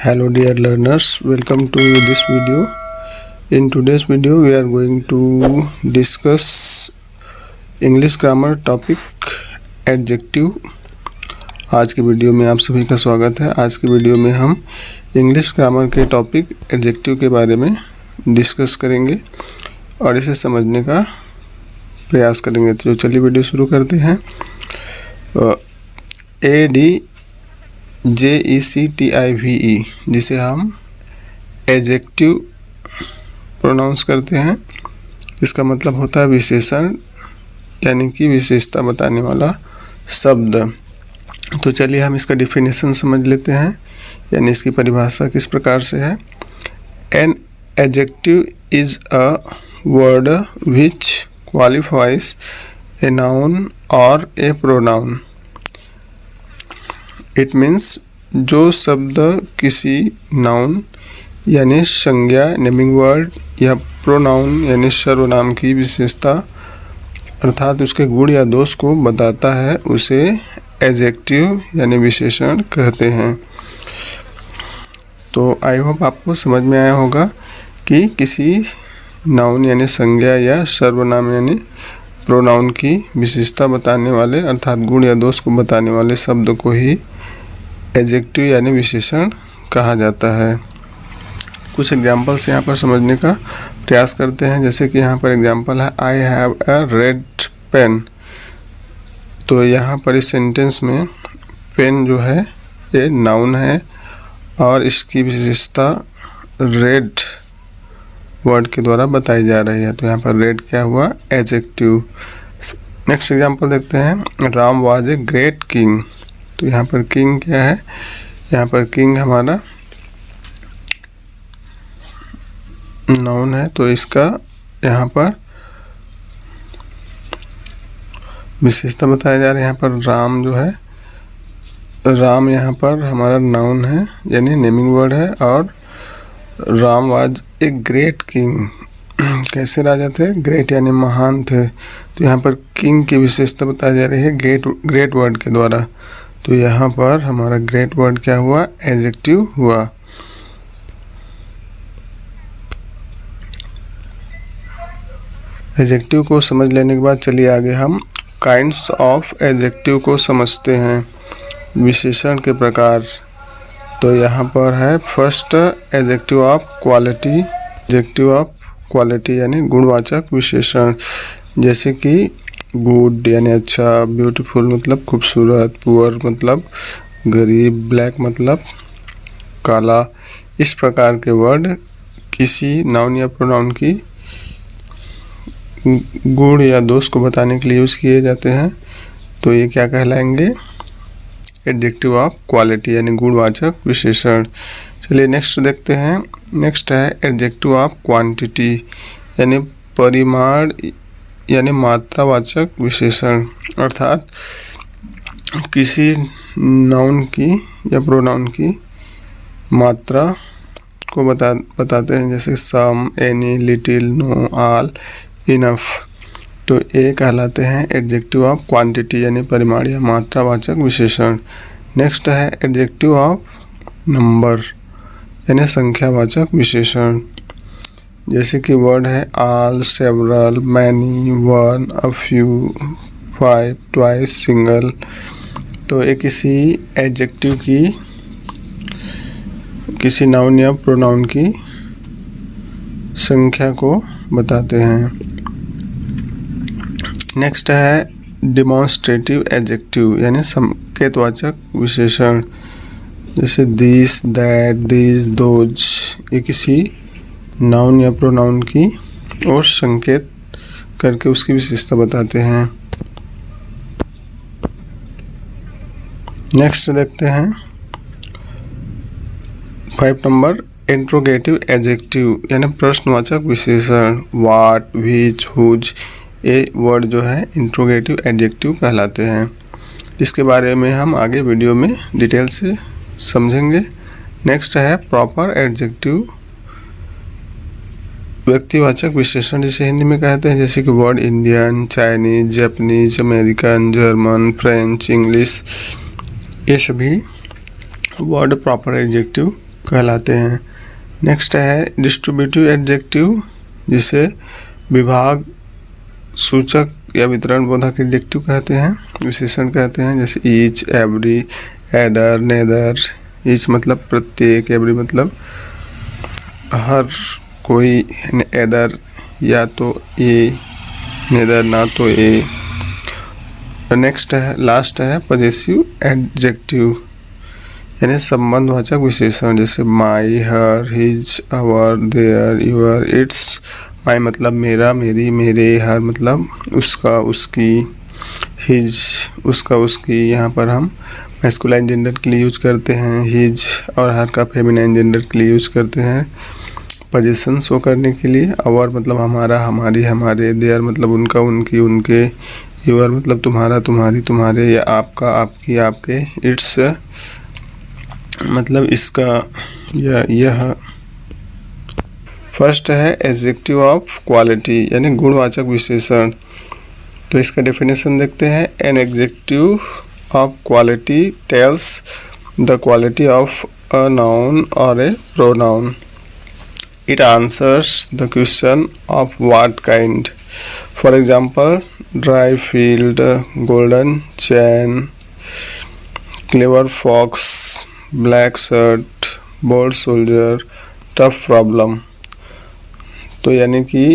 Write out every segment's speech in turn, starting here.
Hello dear learners, welcome to this video. In today's video we are going to discuss English grammar topic adjective. आज की video में आप सभी का स्वागत है। आज की वीडियो में हम इंग्लिश ग्रामर के टॉपिक एडजेक्टिव के बारे में डिस्कस करेंगे और इसे समझने का प्रयास करेंगे। तो चलिए वीडियो शुरू करते हैं। ADJECTIVE जिसे हम एडजेक्टिव प्रोनाउंस करते हैं, इसका मतलब होता है विशेषण यानी कि विशेषता बताने वाला शब्द। तो चलिए हम इसका डिफिनेशन समझ लेते हैं, यानी इसकी परिभाषा किस प्रकार से है। An adjective is a word which qualifies A noun और ए प्रोनाउन। इट मीन्स जो शब्द किसी नाउन यानी संज्ञा नेमिंग वर्ड या प्रोनाउन यानी सर्वनाम की विशेषता अर्थात उसके गुण या दोष को बताता है उसे एडजेक्टिव यानी विशेषण कहते हैं। तो आई होप आपको समझ में आया होगा कि किसी नाउन यानी संज्ञा या सर्वनाम यानी प्रोनाउन की विशेषता बताने वाले अर्थात गुण या दोष को बताने वाले शब्द को ही एडजेक्टिव यानी विशेषण कहा जाता है। कुछ एग्जाम्पल्स यहाँ पर समझने का प्रयास करते हैं। जैसे कि यहाँ पर एग्जाम्पल है I have a red pen. तो यहाँ पर इस सेंटेंस में पेन जो है ये नाउन है और इसकी विशेषता रेड वर्ड के द्वारा बताई जा रही है। तो यहाँ पर रेड क्या हुआ, एडजेक्टिव। नेक्स्ट एग्जाम्पल देखते हैं। Ram was a great king. तो यहाँ पर किंग क्या है, यहाँ पर किंग हमारा नाउन है, तो इसका यहाँ पर विशेषता बताया जा रहा है। यहाँ पर राम जो है, राम यहाँ पर हमारा नाउन है यानी नेमिंग वर्ड है और Ram was a great king. कैसे राजा थे, ग्रेट यानी महान थे। तो यहाँ पर किंग की विशेषता बताई जा रही है ग्रेट वर्ड के द्वारा। तो यहाँ पर हमारा ग्रेट वर्ड क्या हुआ, एडजेक्टिव हुआ। एडजेक्टिव को समझ लेने के बाद चलिए आगे हम काइंड्स ऑफ एडजेक्टिव को समझते हैं, विशेषण के प्रकार। तो यहाँ पर है first adjective of quality. Adjective of quality यानी गुणवाचक विशेषण, जैसे कि गुड यानी अच्छा, ब्यूटीफुल मतलब खूबसूरत, पुअर मतलब गरीब, ब्लैक मतलब काला। इस प्रकार के वर्ड किसी नाउन या प्रोनाउन की गुण या दोष को बताने के लिए यूज़ किए जाते हैं। तो ये क्या कहलाएंगे, एडजेक्टिव ऑफ क्वालिटी यानी गुणवाचक विशेषण। चलिए नेक्स्ट देखते हैं। नेक्स्ट है एडजेक्टिव ऑफ क्वांटिटी यानी परिमाण यानी मात्रावाचक विशेषण, अर्थात किसी नाउन की या प्रोनाउन की मात्रा को बताते हैं, जैसे some, any, little, no, all, enough. तो ये कहलाते हैं एडजेक्टिव ऑफ क्वांटिटी यानी परिमाण या मात्रावाचक विशेषण। नेक्स्ट है एडजेक्टिव ऑफ नंबर यानी संख्यावाचक विशेषण, जैसे कि वर्ड है all, several, many, one, a few, five, twice, single. तो ये किसी एडजेक्टिव की किसी नाउन या प्रोनाउन की संख्या को बताते हैं। नेक्स्ट है डिमॉन्स्ट्रेटिव एडजेक्टिव यानी संकेतवाचक विशेषण, जैसे दिस, दैट, दिस, दोज। ये किसी नाउन या प्रोनाउन की और संकेत करके उसकी विशेषता बताते हैं। नेक्स्ट देखते हैं 5 नंबर इंट्रोगेटिव एडजेक्टिव यानी प्रश्नवाचक विशेषण, व्हाट, व्हिच, हुज। ये वर्ड जो है इंट्रोगेटिव एडजेक्टिव कहलाते हैं, जिसके बारे में हम आगे वीडियो में डिटेल से समझेंगे। नेक्स्ट है प्रॉपर एडजेक्टिव व्यक्तिवाचक विशेषण, जिसे हिंदी में कहते हैं, जैसे कि word Indian, Chinese, Japanese, American, German, French, English. ये सभी वर्ड प्रॉपर एडजेक्टिव कहलाते हैं। नेक्स्ट है डिस्ट्रीब्यूटिव एडजेक्टिव, जिसे विभाग सूचक या वितरण बोधक एडजेक्टिव कहते हैं, विशेषण कहते हैं। जैसे each, every, either, neither. Each मतलब प्रत्येक, एवरी मतलब हर कोई, एदर या तो ए, नेदर ना तो ए। नेक्स्ट है लास्ट है पॉजेसिव एडजेक्टिव, यानी संबंधवाचक विशेषण। जैसे my, her, his, our, their, your, its. My मतलब मेरा, मेरी, मेरे। हर मतलब उसका, उसकी। हिज उसका, उसकी। यहाँ पर हम मैस्कुलाइन जेंडर के लिए यूज करते हैं हिज, और हर का फेमिनाइन जेंडर के लिए यूज करते हैं पोजीशन शो करने के लिए। अवर मतलब हमारा, हमारी, हमारे। देयर मतलब उनका, उनकी, उनके। यूअर मतलब तुम्हारा, तुम्हारी, तुम्हारे, या आपका, आपकी, आपके। इट्स मतलब इसका या यह। फर्स्ट है एडजेक्टिव ऑफ क्वालिटी, यानी गुणवाचक विशेषण। तो इसका डेफिनेशन देखते हैं। An adjective of quality tells the quality of a noun और a pronoun. It answers the question of what kind. For example, dry field, golden chain, clever fox, black shirt, bold soldier, tough problem. तो यानी कि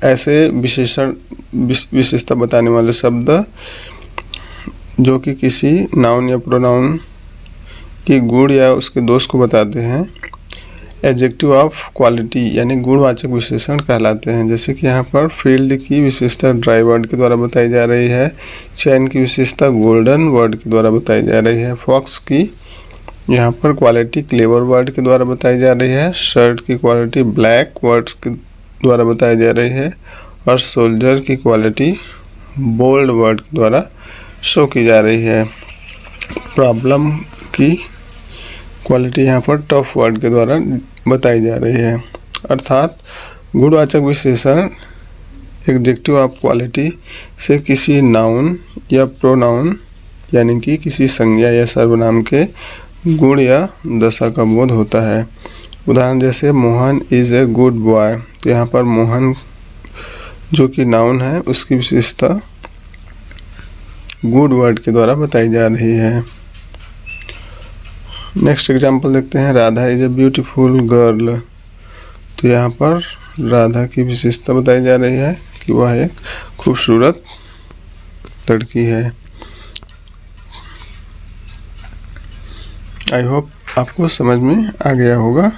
ऐसे विशेषता बताने वाले शब्द जो कि किसी नाउन या प्रोनाउन की गुण या उसके दोष को बताते हैं, एडजेक्टिव ऑफ क्वालिटी यानी गुणवाचक विशेषण कहलाते हैं। जैसे कि यहाँ पर फील्ड की विशेषता ड्राई वर्ड के द्वारा बताई जा रही है, चैन की विशेषता गोल्डन वर्ड के द्वारा बताई जा रही है, फॉक्स की यहाँ पर क्वालिटी क्लेवर वर्ड के द्वारा बताई जा रही है, शर्ट की क्वालिटी ब्लैक वर्ड के द्वारा बताई जा रही है, और सोल्जर की क्वालिटी बोल्ड वर्ड के द्वारा शो की जा रही है। प्रॉब्लम की क्वालिटी यहाँ पर टफ वर्ड के द्वारा बताई जा रही है। अर्थात गुणवाचक विशेषण एडजेक्टिव ऑफ क्वालिटी से किसी नाउन या प्रोनाउन यानी कि किसी संज्ञा या सर्वनाम के गुण या दशा का बोध होता है। उदाहरण जैसे Mohan is a good boy, तो यहाँ पर मोहन जो कि नाउन है उसकी विशेषता गुड वर्ड के द्वारा बताई जा रही है। नेक्स्ट एग्जाम्पल देखते हैं। Radha is a beautiful girl, तो यहाँ पर राधा की विशेषता बताई जा रही है कि वह एक खूबसूरत लड़की है। आई होप आपको समझ में आ गया होगा।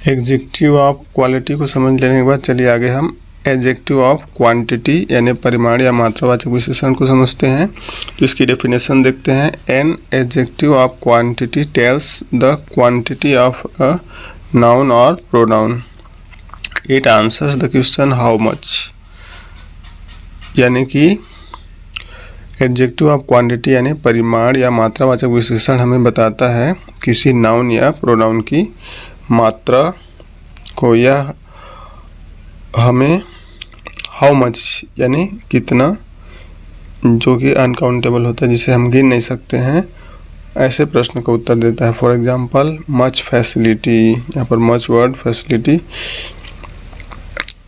एडजेक्टिव ऑफ क्वालिटी को समझ लेने के बाद चलिए आगे हम एडजेक्टिव ऑफ क्वांटिटी यानी परिमाण या मात्रावाचक विशेषण को समझते हैं। तो इसकी डेफिनेशन देखते हैं। An adjective of quantity tells the quantity of a noun और pronoun. It answers the question how much, यानी कि एडजेक्टिव ऑफ क्वांटिटी यानी परिमाण या मात्रावाचक विशेषण हमें बताता है किसी नाउन या प्रोनाउन की मात्रा को, या हमें हाउ मच यानी कितना, जो कि अनकाउंटेबल होता है जिसे हम गिन नहीं सकते हैं, ऐसे प्रश्न का उत्तर देता है। फॉर एग्जांपल मच फैसिलिटी, यहाँ पर मच वर्ड फैसिलिटी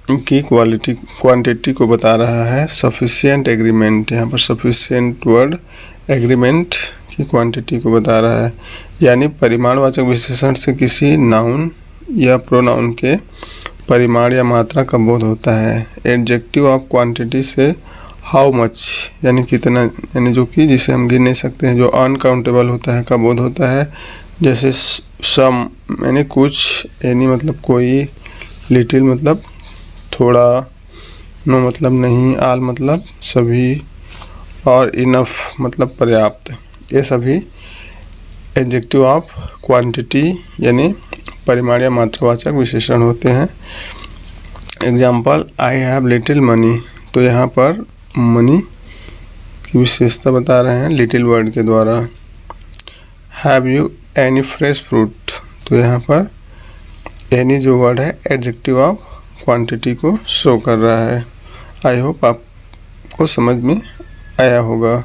की क्वांटिटी को बता रहा है। सफिशिएंट एग्रीमेंट, यहाँ पर सफिशिएंट वर्ड एग्रीमेंट की क्वांटिटी को बता रहा है। यानी परिमाणवाचक विशेषण से किसी नाउन या प्रोनाउन के परिमाण या मात्रा का बोध होता है। एडजेक्टिव ऑफ क्वांटिटी से हाउ मच यानी कितना, यानी जो कि जिसे हम गिन नहीं सकते हैं, जो अनकाउंटेबल होता है का बोध होता है। जैसे सम यानी कुछ, एनी मतलब कोई, लिटिल मतलब थोड़ा, नो मतलब नहीं, आल मतलब सभी, और इनफ मतलब पर्याप्त। ये सभी एडजेक्टिव ऑफ क्वांटिटी यानी परिमाण या मात्रावाचक विशेषण होते हैं। Example I have little money, तो यहाँ पर मनी की विशेषता बता रहे हैं लिटिल वर्ड के द्वारा। Have you any fresh fruit, तो यहाँ पर एनी जो वर्ड है एडजेक्टिव ऑफ क्वांटिटी को शो कर रहा है। आई होप आपको समझ में आया होगा।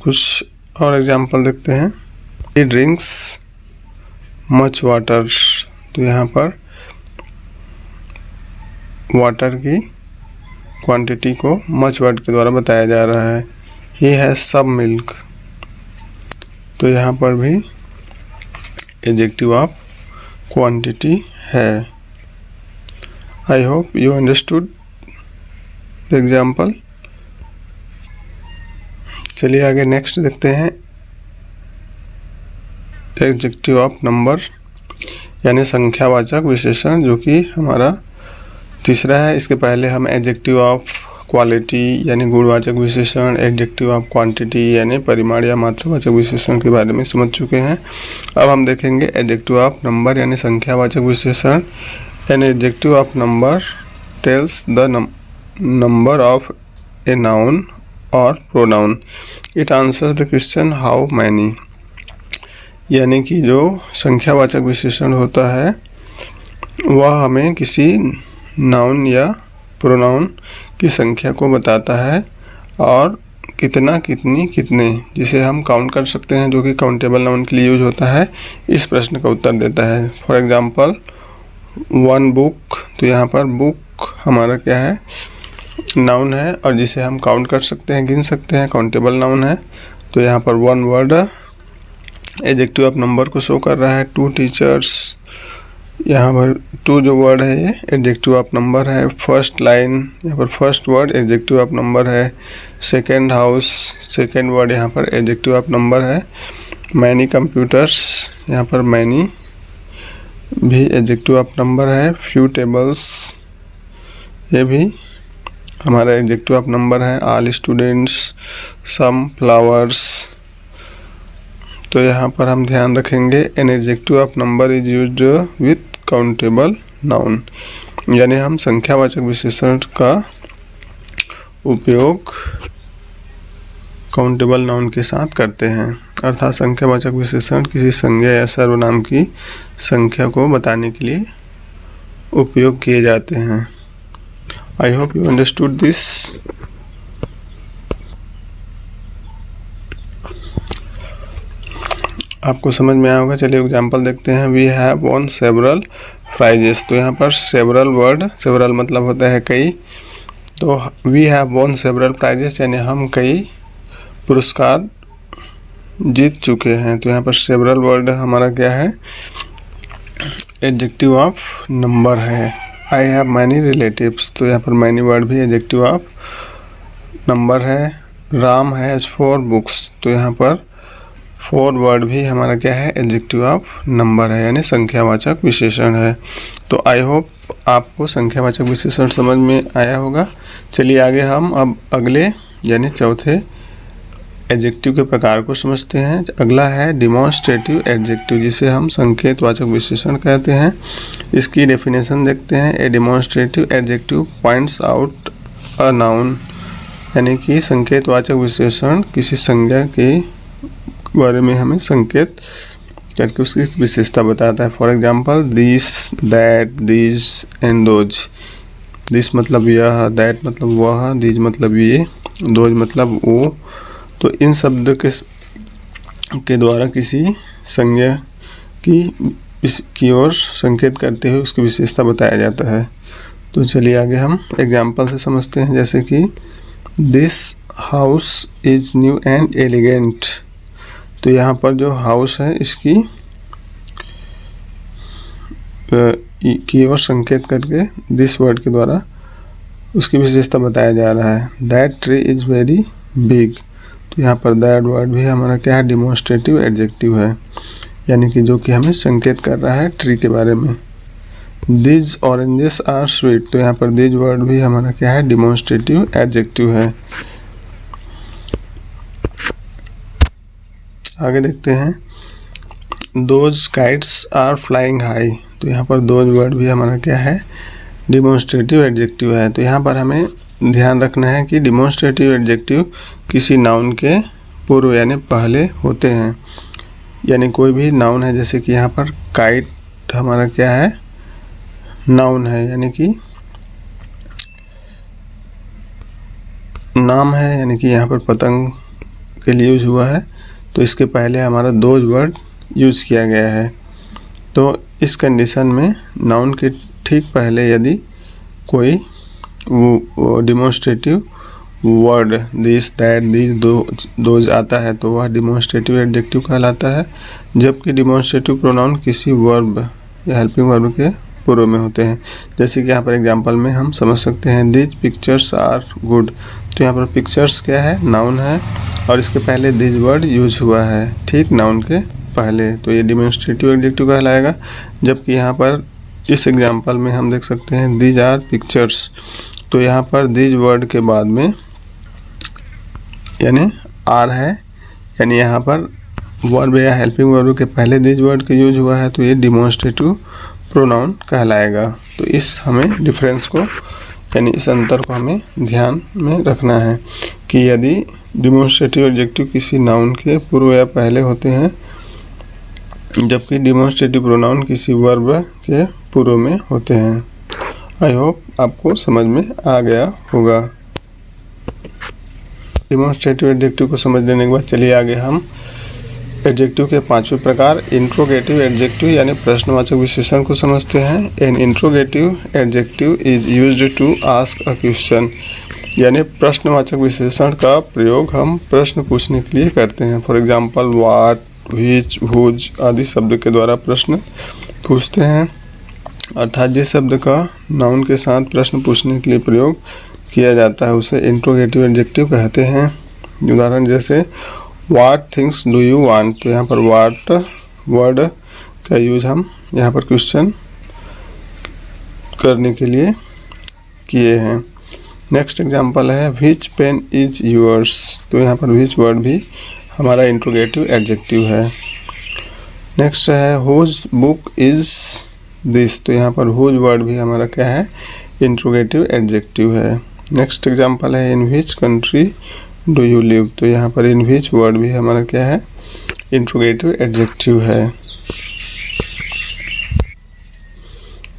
कुछ और एग्जाम्पल देखते हैं। ही ड्रिंक्स मच वाटर, तो यहाँ पर वाटर की क्वांटिटी को मच वर्ड के द्वारा बताया जा रहा है। ही हैज़ सम मिल्क, तो यहाँ पर भी एडजेक्टिव ऑफ क्वांटिटी है। आई hope you understood the example. चलिए आगे नेक्स्ट देखते हैं। एडजेक्टिव ऑफ नंबर यानी संख्यावाचक विशेषण, जो कि हमारा तीसरा है। इसके पहले हम एडजेक्टिव ऑफ क्वालिटी यानी गुणवाचक विशेषण, एडजेक्टिव ऑफ क्वांटिटी यानी परिमाण या मात्रावाचक विशेषण के बारे में समझ चुके हैं। अब हम देखेंगे एडजेक्टिव ऑफ नंबर यानी संख्यावाचक विशेषण। An adjective of number tells the number of a noun और pronoun. It answer the question how many, यानी कि जो संख्यावाचक विशेषण होता है वह हमें किसी नाउन या प्रोनाउन की संख्या को बताता है, और कितना, कितनी, कितने, जिसे हम काउंट कर सकते हैं, जो कि काउंटेबल नाउन के लिए यूज होता है, इस प्रश्न का उत्तर देता है। फॉर एग्जांपल वन बुक, तो यहाँ पर बुक हमारा क्या है, नाउन है, और जिसे हम काउंट कर सकते हैं, गिन सकते हैं, काउंटेबल नाउन है। तो यहाँ पर one word adjective of number को शो कर रहा है। टू टीचर्स, यहाँ पर टू जो वर्ड है ये एडजेक्टिव ऑफ नंबर है। फर्स्ट लाइन, यहाँ पर first word adjective of number है। सेकेंड हाउस, सेकेंड वर्ड यहाँ पर एडजेक्टिव ऑफ नंबर है। मैनी कंप्यूटर्स, यहाँ पर मैनी भी एडजेक्टिव ऑफ नंबर है। फ्यू टेबल्स, ये भी हमारा एडजेक्टिव ऑफ नंबर है। All students, some flowers. तो यहाँ पर हम ध्यान रखेंगे an adjective of number is used with countable noun, यानी हम संख्यावाचक विशेषण का उपयोग काउंटेबल नाउन के साथ करते हैं। अर्थात संख्यावाचक विशेषण किसी संज्ञा या सर्वनाम की संख्या को बताने के लिए उपयोग किए जाते हैं। I hope you understood this. आपको समझ में आया होगा। चलिए एग्जाम्पल देखते हैं। We have won several prizes, तो यहाँ पर सेवरल वर्ड, सेवरल मतलब होता है कई, तो we have won several prizes यानी हम कई पुरस्कार जीत चुके हैं। तो यहाँ पर सेवरल वर्ड हमारा क्या है, एडजेक्टिव ऑफ नंबर है। आई हैव मैनी रिलेटिव्स, तो यहाँ पर मैनी वर्ड भी एडजेक्टिव ऑफ नंबर है। राम हैज़ 4 बुक्स, तो यहाँ पर 4 वर्ड भी हमारा क्या है, एडजेक्टिव ऑफ नंबर है, यानी संख्यावाचक विशेषण है। तो आई होप आपको संख्यावाचक विशेषण समझ में आया होगा। चलिए आगे हम अब अगले यानी चौथे एडजेक्टिव के प्रकार को समझते हैं। अगला है डिमॉन्स्ट्रेटिव एडजेक्टिव, जिसे हम संकेतवाचक विशेषण कहते हैं। इसकी डेफिनेशन देखते हैं। A demonstrative adjective points out a noun, यानी कि संकेतवाचक विशेषण किसी संज्ञा के बारे में हमें संकेत करके उसकी विशेषता बताता है। For example this, that, this and those. This मतलब यह, दैट मतलब वह, दिस मतलब ये, दोज मतलब वो। तो इन शब्द के द्वारा किसी संज्ञा की ओर संकेत करते हुए उसकी विशेषता बताया जाता है। तो चलिए आगे हम एग्जाम्पल से समझते हैं। जैसे कि this house is new and elegant, तो यहाँ पर जो हाउस है इसकी की ओर संकेत करके दिस वर्ड के द्वारा उसकी विशेषता बताया जा रहा है। That tree is very big, तो यहाँ पर दैट वर्ड भी हमारा क्या है, डिमॉन्स्ट्रेटिव एडजेक्टिव है, यानी कि जो कि हमें संकेत कर रहा है ट्री के बारे में। दिस ऑरेंजेस आर स्वीट, तो यहाँ पर दिस वर्ड भी हमारा क्या है, डिमॉन्स्ट्रेटिव एडजेक्टिव है। आगे देखते हैं। Those kites are flying high, तो यहाँ पर दोज वर्ड भी हमारा क्या है, डिमॉन्स्ट्रेटिव एडजेक्टिव है। तो यहाँ पर हमें ध्यान रखना है कि डिमॉन्स्ट्रेटिव एडजेक्टिव किसी नाउन के पूर्व यानी पहले होते हैं। यानी कोई भी नाउन है, जैसे कि यहाँ पर काइट हमारा क्या है, नाउन है, यानी कि नाम है, यानी कि यहाँ पर पतंग के लिए यूज हुआ है, तो इसके पहले हमारा दोज वर्ड यूज किया गया है। तो इस कंडीशन में नाउन के ठीक पहले यदि कोई demonstrative word this that this those आता है तो वह डिमॉन्स्ट्रेटिव एडजेक्टिव कहलाता है, जबकि डिमॉन्स्ट्रेटिव प्रोनाउन किसी वर्ब या हेल्पिंग वर्ब के पूर्व में होते हैं। जैसे कि यहाँ पर एग्जांपल में हम समझ सकते हैं दीज पिक्चर्स आर गुड, तो यहाँ पर पिक्चर्स क्या है, नाउन है, और इसके पहले दिस वर्ड यूज हुआ है, ठीक, नाउन के पहले, तो ये डिमॉन्स्ट्रेटिव एडजेक्टिव कहलाएगा। जबकि यहाँ पर इस एग्जांपल में हम देख सकते हैं दीज आर पिक्चर्स, तो यहाँ पर दीज वर्ड के बाद में यानी आर है, यानी यहाँ पर वर्ब या हेल्पिंग वर्ब के पहले दीज वर्ड का यूज हुआ है, तो ये डिमॉन्स्ट्रेटिव प्रोनाउन कहलाएगा। तो इस हमें डिफरेंस को यानी इस अंतर को हमें ध्यान में रखना है कि यदि डिमॉन्स्ट्रेटिव एडजेक्टिव किसी नाउन के पूर्व या पहले होते हैं, जबकि डिमॉन्स्ट्रेटिव प्रोनाउन किसी वर्ब के पूर्व में होते हैं। आई होप आपको समझ में आ गया होगा। डिमॉन्स्ट्रेटिव एडजेक्टिव को समझ लेने के बाद चलिए आगे हम एडजेक्टिव के पांचवें प्रकार इंट्रोगेटिव एडजेक्टिव यानी प्रश्नवाचक विशेषण को समझते हैं। An interrogative adjective is used to ask a question, यानी प्रश्नवाचक विशेषण का प्रयोग हम प्रश्न पूछने के लिए करते हैं। For example what, which, whose आदि शब्द के द्वारा प्रश्न पूछते हैं, अर्थात जिस शब्द का नाउन के साथ प्रश्न पूछने के लिए प्रयोग किया जाता है उसे इंट्रोगेटिव एडजेक्टिव कहते हैं। उदाहरण जैसे what things do you want, तो यहाँ पर व्हाट वर्ड का यूज हम यहाँ पर क्वेश्चन करने के लिए किए हैं। नेक्स्ट एग्जांपल है व्हिच पेन इज योर्स, तो यहाँ पर व्हिच वर्ड भी हमारा इंट्रोगेटिव एडजेक्टिव है। नेक्स्ट है हुज बुक इज दिस, तो यहाँ पर हुज वर्ड भी हमारा क्या है, इंट्रोगेटिव एडजेक्टिव है। नेक्स्ट एग्जांपल है in which country do you live, तो यहाँ पर इन व्हिच वर्ड भी हमारा क्या है, इंट्रोगेटिव एडजेक्टिव है।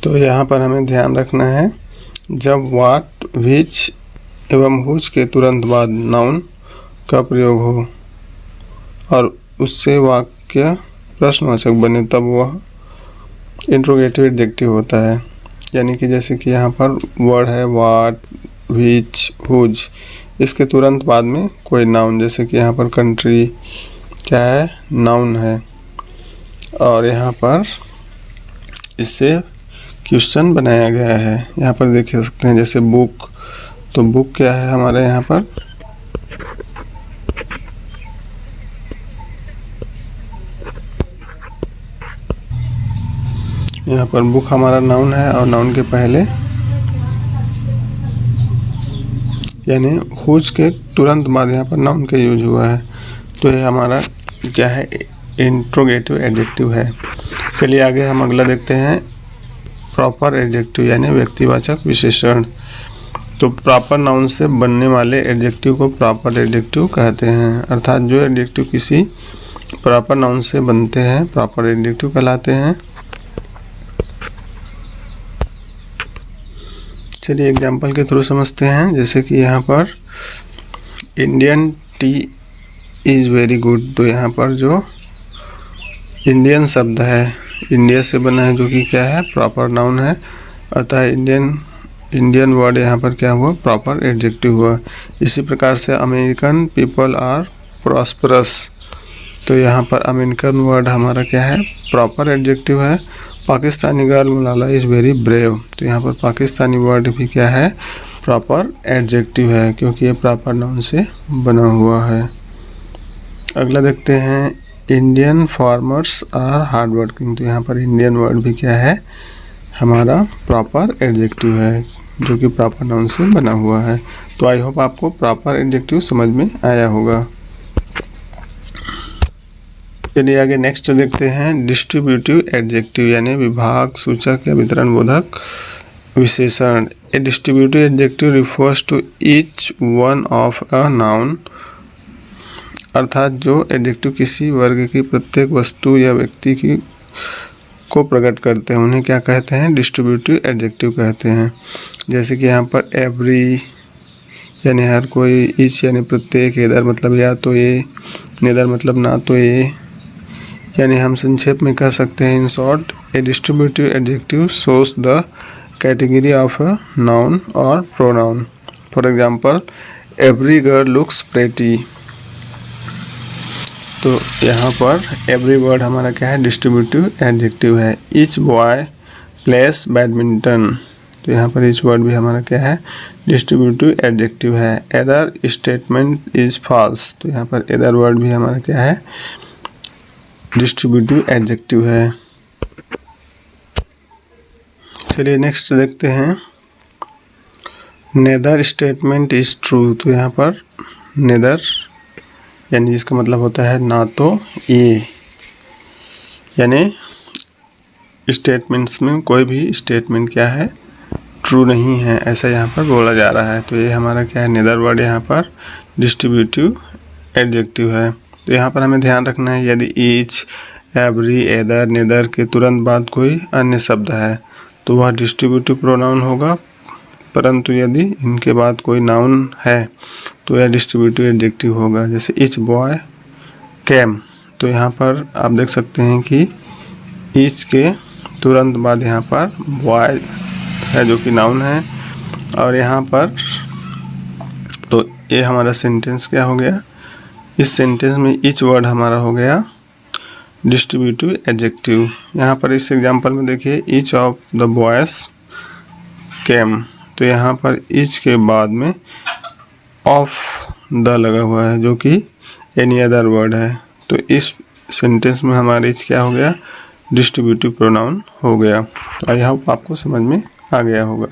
तो यहाँ पर हमें ध्यान रखना है जब व्हाट, व्हिच एवं हुज के तुरंत बाद नाउन का प्रयोग हो और उससे वाक्य प्रश्नवाचक बने तब वह इंट्रोगेटिव एडजेक्टिव होता है। यानी कि जैसे कि यहाँ पर वर्ड है व्हाट, व्हिच, हुज, इसके तुरंत बाद में कोई नाउन, जैसे कि यहाँ पर कंट्री क्या है, नाउन है, और यहाँ पर इससे क्वेश्चन बनाया गया है। यहाँ पर देख सकते हैं जैसे बुक, तो बुक क्या है हमारे यहाँ पर, यहाँ पर बुक हमारा नाउन है और नाउन के पहले यानी हुज के तुरंत बाद यहाँ पर नाउन का यूज हुआ है, तो ये हमारा क्या है, इंट्रोगेटिव एडजेक्टिव है। चलिए आगे हम अगला देखते हैं प्रॉपर एडजेक्टिव यानी व्यक्तिवाचक विशेषण। तो प्रॉपर नाउन से बनने वाले एडजेक्टिव को प्रॉपर एडजेक्टिव कहते हैं, अर्थात जो एडजेक्टिव किसी प्रॉपर नाउन से बनते हैं प्रॉपर एडजेक्टिव कहलाते हैं। चलिए एग्जाम्पल के थ्रू समझते हैं, जैसे कि यहाँ पर Indian T is very good, तो यहाँ पर जो इंडियन शब्द है इंडिया से बना है जो कि क्या है, प्रॉपर नाउन है, अतः इंडियन वर्ड यहाँ पर क्या हुआ, प्रॉपर एडजेक्टिव हुआ। इसी प्रकार से अमेरिकन पीपल आर प्रॉस्परस, तो यहाँ पर अमेरिकन वर्ड हमारा क्या है, प्रॉपर एडजेक्टिव है। Pakistani girl Malala is very brave, तो यहाँ पर पाकिस्तानी वर्ड भी क्या है, प्रॉपर एडजेक्टिव है, क्योंकि ये प्रॉपर नाउन से बना हुआ है। अगला देखते हैं Indian farmers are hard working, तो यहाँ पर इंडियन वर्ड भी क्या है, हमारा प्रॉपर एडजेक्टिव है जो कि प्रॉपर नाउन से बना हुआ है। तो आई होप आपको प्रॉपर एडजेक्टिव समझ में आया होगा। चलिए आगे नेक्स्ट देखते हैं डिस्ट्रीब्यूटिव एडजेक्टिव यानी विभाग सूचक या वितरण बोधक विशेषण। A distributive adjective refers to each one of a noun अर्थात जो एडजेक्टिव किसी वर्ग की प्रत्येक वस्तु या व्यक्ति की को प्रकट करते हैं उन्हें क्या कहते हैं, डिस्ट्रीब्यूटिव एडजेक्टिव कहते हैं। जैसे कि यहाँ पर एवरी यानी हर कोई, ईच यानी प्रत्येक, एदर मतलब या तो ये, नेदर मतलब ना तो ये, यानी हम संक्षेप में कह सकते हैं in short a distributive adjective shows the category of a noun और pronoun. For example every girl looks pretty. तो यहाँ पर एवरी वर्ड हमारा क्या है, डिस्ट्रीब्यूटिव एडजेक्टिव है। ईच बॉय प्लेस बैडमिंटन, तो यहाँ पर ईच वर्ड भी हमारा क्या है, डिस्ट्रीब्यूटिव एडजेक्टिव है। एदर स्टेटमेंट इज फॉल्स, तो यहाँ पर एदर वर्ड भी हमारा क्या है, डिस्ट्रीब्यूटिव एडजेक्टिव है। चलिए नेक्स्ट देखते हैं, नेदर स्टेटमेंट इज ट्रू। तो यहाँ पर नेदर यानी जिसका मतलब होता है ना तो ये, यानी स्टेटमेंट्स में कोई भी स्टेटमेंट क्या है, ट्रू नहीं है, ऐसा यहाँ पर बोला जा रहा है। तो ये हमारा क्या है, नेदर वर्ड यहाँ पर डिस्ट्रीब्यूटिव एडजेक्टिव है। तो यहाँ पर हमें ध्यान रखना है, यदि ईच, एवरी, एदर, नेदर के तुरंत बाद कोई अन्य शब्द है तो वह डिस्ट्रीब्यूटिव प्रोनाउन होगा, परंतु यदि इनके बाद कोई नाउन है तो यह डिस्ट्रीब्यूटिव एडजेक्टिव होगा। जैसे ईच बॉय कैम, तो यहाँ पर आप देख सकते हैं कि ईच के तुरंत बाद यहाँ पर बॉय है जो कि नाउन है, और यहाँ पर तो ये हमारा सेंटेंस क्या हो गया, इस सेंटेंस में ईच वर्ड हमारा हो गया डिस्ट्रीब्यूटिव एडजेक्टिव। यहाँ पर इस एग्जांपल में देखिए, each of the boys came, तो यहाँ पर ईच के बाद में ऑफ द लगा हुआ है जो कि एनी अदर वर्ड है। तो इस सेंटेंस में हमारा ईच क्या हो गया, डिस्ट्रीब्यूटिव प्रोनाउन हो गया। आई होप आपको समझ में आ गया होगा।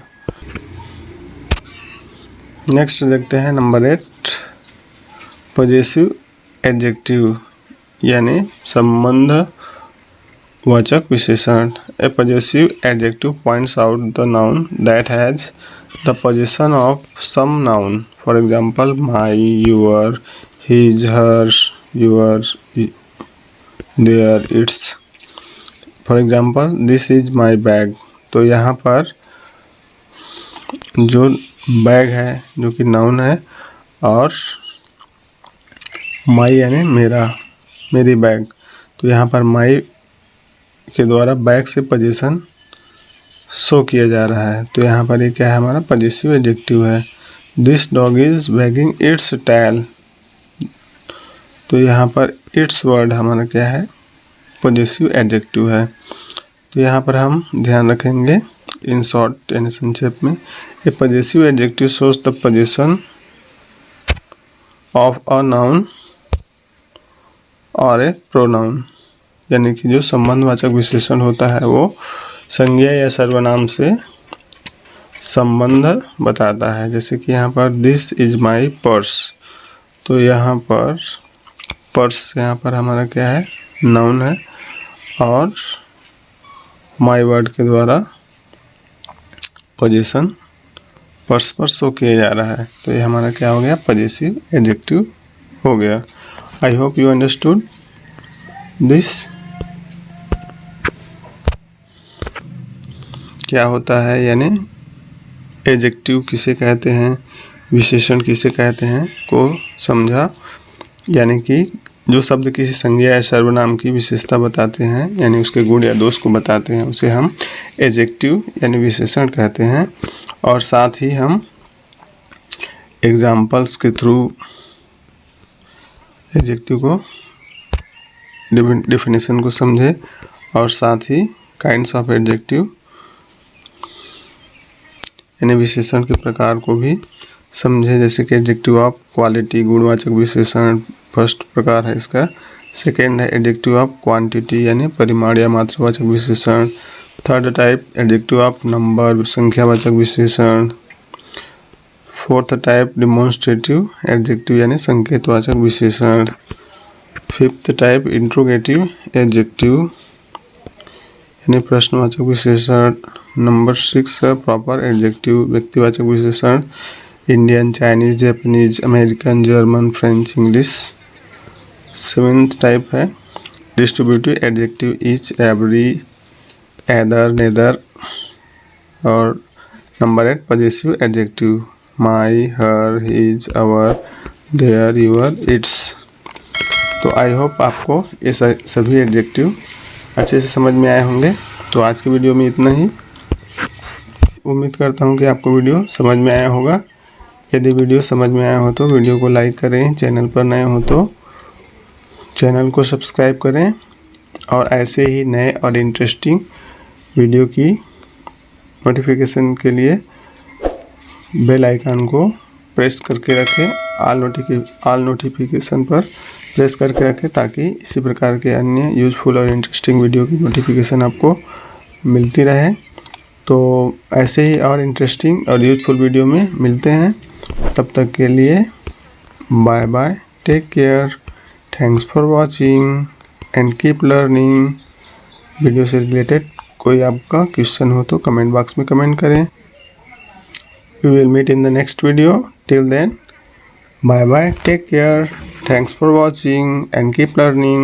नेक्स्ट देखते हैं नंबर 8, पॉजेसिव एडजेक्टिव यानी संबंध वाचक विशेषण। A possessive adjective points out the noun that has the position of some noun. For example my, your, his, her, your, their, its. For example this is my bag, तो यहाँ पर जो bag है जो कि नाउन है, और माई यानी मेरा, मेरी बैग, तो यहाँ पर माई के द्वारा बैग से पोजीशन शो किया जा रहा है। तो यहाँ पर ये क्या है, हमारा पॉजेसिव एडजेक्टिव है। This dog is wagging its tail, तो यहाँ पर इट्स वर्ड हमारा क्या है, पॉजेसिव एडजेक्टिव है। तो यहाँ पर हम ध्यान रखेंगे इन शॉर्ट यानी संक्षेप में, a possessive adjective shows the position of a noun और ए प्रोनाउन, यानी कि जो संबंधवाचक विशेषण होता है वो संज्ञा या सर्वनाम से संबंध बताता है। जैसे कि यहाँ पर दिस इज माई पर्स, तो यहाँ पर पर्स यहाँ पर हमारा क्या है, नाउन है, और माई वर्ड के द्वारा पोजीशन पर्स पर शो किया जा रहा है। तो ये हमारा क्या हो गया, पॉजेसिव एडजेक्टिव हो गया। आई होप यू अंडरस्टूड दिस। क्या होता है यानी एडजेक्टिव किसे कहते हैं, विशेषण किसे कहते हैं को समझा, यानी कि जो शब्द किसी संज्ञा या सर्वनाम की विशेषता बताते हैं यानी उसके गुण या दोष को बताते हैं उसे हम एडजेक्टिव यानी विशेषण कहते हैं। और साथ ही हम एग्जाम्पल्स के थ्रू एडजेक्टिव को डेफिनेशन को समझे, और साथ ही काइंड्स ऑफ एडजेक्टिव यानी विशेषण के प्रकार को भी समझे। जैसे कि एडजेक्टिव ऑफ क्वालिटी, गुणवाचक विशेषण फर्स्ट प्रकार है इसका। सेकेंड है एडजेक्टिव ऑफ क्वांटिटी यानी परिमाण या मात्रावाचक विशेषण। Third type adjective of number, संख्यावाचक विशेषण। फोर्थ टाइप डिमॉन्स्ट्रेटिव एडजेक्टिव यानी संकेतवाचक विशेषण। फिफ्थ टाइप इंट्रोगेटिव एडजेक्टिव यानी प्रश्नवाचक विशेषण। नंबर 6 है प्रॉपर एडजेक्टिव, व्यक्तिवाचक विशेषण। Indian, Chinese, Japanese, American, German, French, English. Seventh type है distributive adjective, each, every, either, neither. और number 8 possessive adjective, my, her, his, our, their, your, its. तो I hope आपको ये सभी एडजेक्टिव अच्छे से समझ में आए होंगे। तो आज की वीडियो में इतना ही। उम्मीद करता हूँ कि आपको वीडियो समझ में आया होगा। यदि वीडियो समझ में आया हो तो वीडियो को लाइक करें, चैनल पर नए हो तो चैनल को सब्सक्राइब करें और ऐसे ही नए और इंटरेस्टिंग वीडियो की नोटिफिकेशन के लिए बेल आइकन को प्रेस करके रखें, ऑल नोटिफिकेशन पर प्रेस करके रखें ताकि इसी प्रकार के अन्य यूज़फुल और इंटरेस्टिंग वीडियो की नोटिफिकेशन आपको मिलती रहे। तो ऐसे ही और इंटरेस्टिंग और यूज़फुल वीडियो में मिलते हैं। तब तक के लिए bye bye, take care, thanks for watching and keep learning. Video से रिलेटेड कोई आपका क्वेश्चन हो तो कमेंट बॉक्स में कमेंट करें। We will meet in the next video. Till then, bye bye, take care, thanks for watching and keep learning.